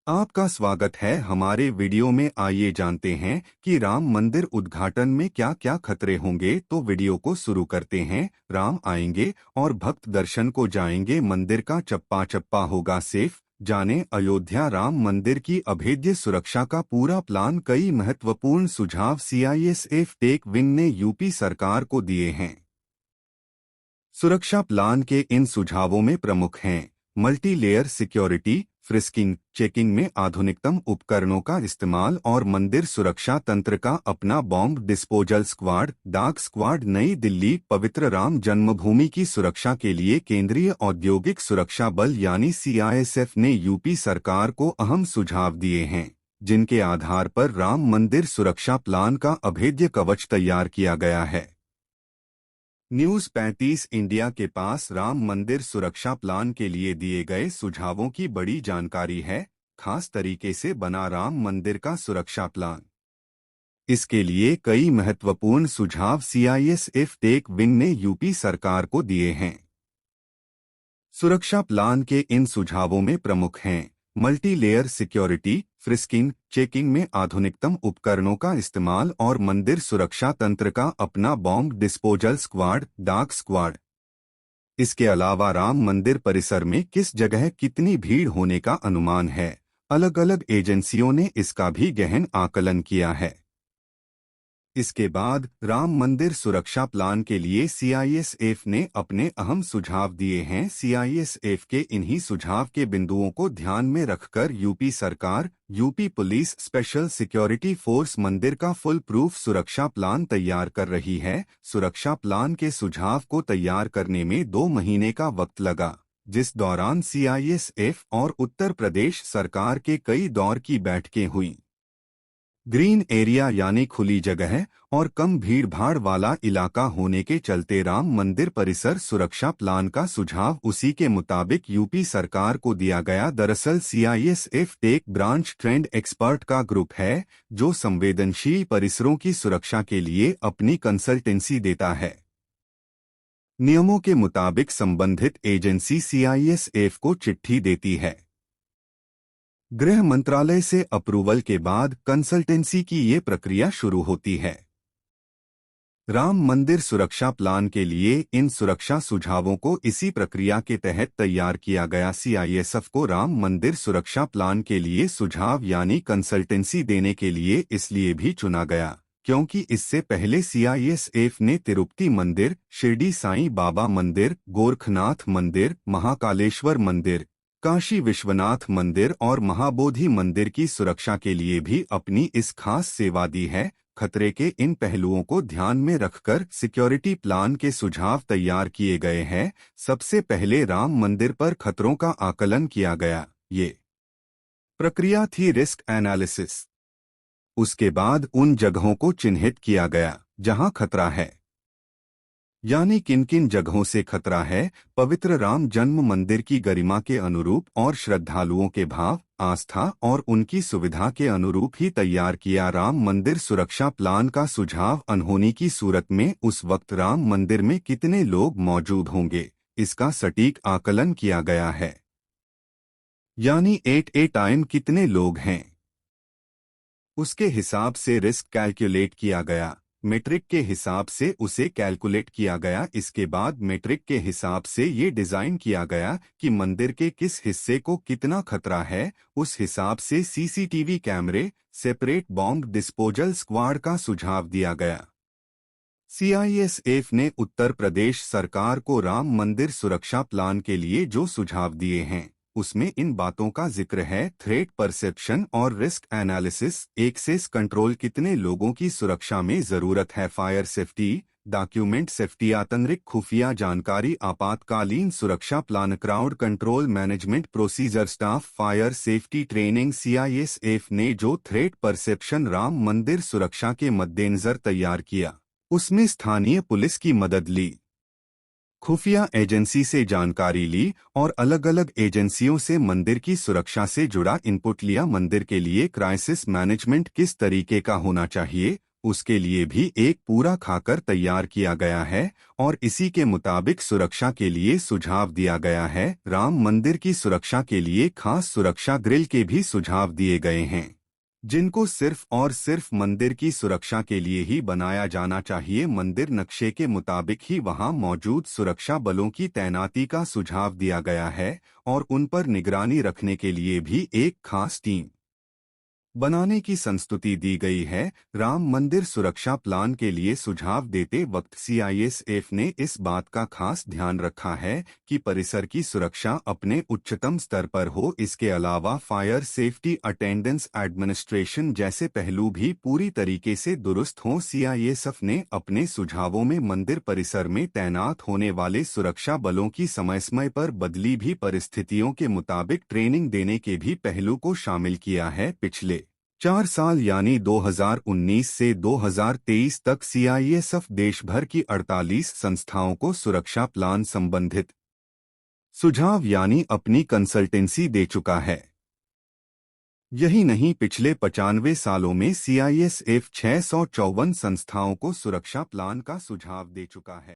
आपका स्वागत है हमारे वीडियो में। आइए जानते हैं कि राम मंदिर उद्घाटन में क्या क्या खतरे होंगे। तो वीडियो को शुरू करते हैं। राम आएंगे और भक्त दर्शन को जाएंगे, मंदिर का चप्पा चप्पा होगा सेफ। जाने अयोध्या राम मंदिर की अभेद्य सुरक्षा का पूरा प्लान। कई महत्वपूर्ण सुझाव सीआईएसएफ टेक विंग ने यूपी सरकार को दिए हैं। सुरक्षा प्लान के इन सुझावों में प्रमुख हैं multi layer security, frisking checking में आधुनिकतम उपकरणों का इस्तेमाल और मंदिर सुरक्षा तंत्र का अपना bomb disposal squad, dark squad. नई दिल्ली पवित्र राम जन्मभूमि की सुरक्षा के लिए केंद्रीय औद्योगिक सुरक्षा बल यानी सीआईएसएफ ने यूपी सरकार को अहम सुझाव दिए हैं, जिनके आधार पर राम मंदिर सुरक्षा प्लान का अभेद्य कवच तैयार किया गया है। न्यूज़ 35 इंडिया के पास राम मंदिर सुरक्षा प्लान के लिए दिए गए सुझावों की बड़ी जानकारी है। खास तरीके से बना राम मंदिर का सुरक्षा प्लान। इसके लिए कई महत्वपूर्ण सुझाव सीआईएसएफ टेक विंग ने यूपी सरकार को दिए हैं। सुरक्षा प्लान के इन सुझावों में प्रमुख हैं multi layer security, frisking checking में आधुनिकतम उपकरणों का इस्तेमाल और मंदिर सुरक्षा तंत्र का अपना bomb disposal squad, dark squad. इसके अलावा राम मंदिर परिसर में किस जगह कितनी भीड़ होने का अनुमान है, अलग अलग एजेंसियों ने इसका भी गहन आकलन किया है। इसके बाद राम मंदिर सुरक्षा प्लान के लिए सीआईएसएफ ने अपने अहम सुझाव दिए हैं। सीआईएसएफ के इन्हीं सुझाव के बिंदुओं को ध्यान में रखकर यूपी सरकार, UP police special security force मंदिर का फुल प्रूफ सुरक्षा प्लान तैयार कर रही है। सुरक्षा प्लान के सुझाव को तैयार करने में 2 महीने का वक्त लगा, जिस दौरान सीआईएसएफ और उत्तर प्रदेश सरकार के कई दौर की बैठकें हुईं। ग्रीन एरिया यानी खुली जगह और कम भीड़ भाड़ वाला इलाका होने के चलते राम मंदिर परिसर सुरक्षा प्लान का सुझाव उसी के मुताबिक यूपी सरकार को दिया गया। दरअसल CISF tech branch trend expert का ग्रुप है, जो संवेदनशील परिसरों की सुरक्षा के लिए अपनी कंसल्टेंसी देता है। नियमों के मुताबिक संबंधित एजेंसी सीआईएसएफ को चिट्ठी देती है। गृह मंत्रालय से अप्रूवल के बाद कंसल्टेंसी की ये प्रक्रिया शुरू होती है। राम मंदिर सुरक्षा प्लान के लिए इन सुरक्षा सुझावों को इसी प्रक्रिया के तहत तैयार किया गया। सीआईएसएफ को राम मंदिर सुरक्षा प्लान के लिए सुझाव यानी कंसल्टेंसी देने के लिए इसलिए भी चुना गया क्योंकि इससे पहले सीआईएसएफ ने तिरुपति मंदिर, शिरडी साईं बाबा मंदिर, गोरखनाथ मंदिर, महाकालेश्वर मंदिर, काशी विश्वनाथ मंदिर और महाबोधि मंदिर की सुरक्षा के लिए भी अपनी इस खास सेवा दी है। खतरे के इन पहलुओं को ध्यान में रखकर सिक्योरिटी प्लान के सुझाव तैयार किए गए हैं। सबसे पहले राम मंदिर पर खतरों का आकलन किया गया। ये प्रक्रिया थी रिस्क एनालिसिस। उसके बाद उन जगहों को चिन्हित किया गया जहां खतरा है, यानी किन किन जगहों से खतरा है। पवित्र राम जन्म मंदिर की गरिमा के अनुरूप और श्रद्धालुओं के भाव, आस्था और उनकी सुविधा के अनुरूप ही तैयार किया। राम मंदिर सुरक्षा प्लान का सुझाव अनहोनी की सूरत में उस वक्त राम मंदिर में कितने लोग मौजूद होंगे, इसका सटीक आकलन किया गया है। यानी एट ए टाइम कितने लोग हैं, उसके हिसाब से रिस्क कैलकुलेट किया गया। मेट्रिक के हिसाब से उसे कैलकुलेट किया गया। इसके बाद मेट्रिक के हिसाब से ये डिज़ाइन किया गया कि मंदिर के किस हिस्से को कितना खतरा है। उस हिसाब से सीसीटीवी कैमरे, सेपरेट बॉम्ब डिस्पोजल स्क्वाड का सुझाव दिया गया। सीआईएसएफ ने उत्तर प्रदेश सरकार को राम मंदिर सुरक्षा प्लान के लिए जो सुझाव दिए हैं, उसमें इन बातों का जिक्र है। थ्रेट परसेप्शन और रिस्क एनालिसिस, एक्सेस कंट्रोल, कितने लोगों की सुरक्षा में जरूरत है, फायर सेफ्टी, डॉक्यूमेंट सेफ्टी, आंतरिक खुफिया जानकारी, आपातकालीन सुरक्षा plan, crowd control management procedure, staff fire safety training. CISF ने जो थ्रेट परसेप्शन राम मंदिर सुरक्षा के मद्देनजर तैयार किया, उसमें स्थानीय पुलिस की मदद ली, खुफिया एजेंसी से जानकारी ली और अलग अलग एजेंसियों से मंदिर की सुरक्षा से जुड़ा इनपुट लिया। मंदिर के लिए क्राइसिस मैनेजमेंट किस तरीके का होना चाहिए, उसके लिए भी एक पूरा खाकर तैयार किया गया है और इसी के मुताबिक सुरक्षा के लिए सुझाव दिया गया है। राम मंदिर की सुरक्षा के लिए खास सुरक्षा ग्रिल के भी सुझाव दिए गए हैं, जिनको सिर्फ और सिर्फ मंदिर की सुरक्षा के लिए ही बनाया जाना चाहिए। मंदिर नक्शे के मुताबिक ही वहां मौजूद सुरक्षा बलों की तैनाती का सुझाव दिया गया है और उन पर निगरानी रखने के लिए भी एक खास टीम बनाने की संस्तुति दी गई है। राम मंदिर सुरक्षा प्लान के लिए सुझाव देते वक्त सीआईएसएफ ने इस बात का खास ध्यान रखा है कि परिसर की सुरक्षा अपने उच्चतम स्तर पर हो। इसके अलावा फायर सेफ्टी अटेंडेंस एडमिनिस्ट्रेशन जैसे पहलू भी पूरी तरीके से दुरुस्त हों। सीआईएसएफ ने अपने सुझावों में मंदिर परिसर में तैनात होने वाले सुरक्षा बलों की समय समय पर बदली भी परिस्थितियों के मुताबिक ट्रेनिंग देने के भी पहलू को शामिल किया है। पिछले 4 साल यानी 2019 से 2023 तक सीआईएसएफ देश भर की 48 संस्थाओं को सुरक्षा प्लान संबंधित सुझाव यानी अपनी कंसल्टेंसी दे चुका है। यही नहीं, पिछले 95 सालों में सीआईएसएफ 654 संस्थाओं को सुरक्षा प्लान का सुझाव दे चुका है।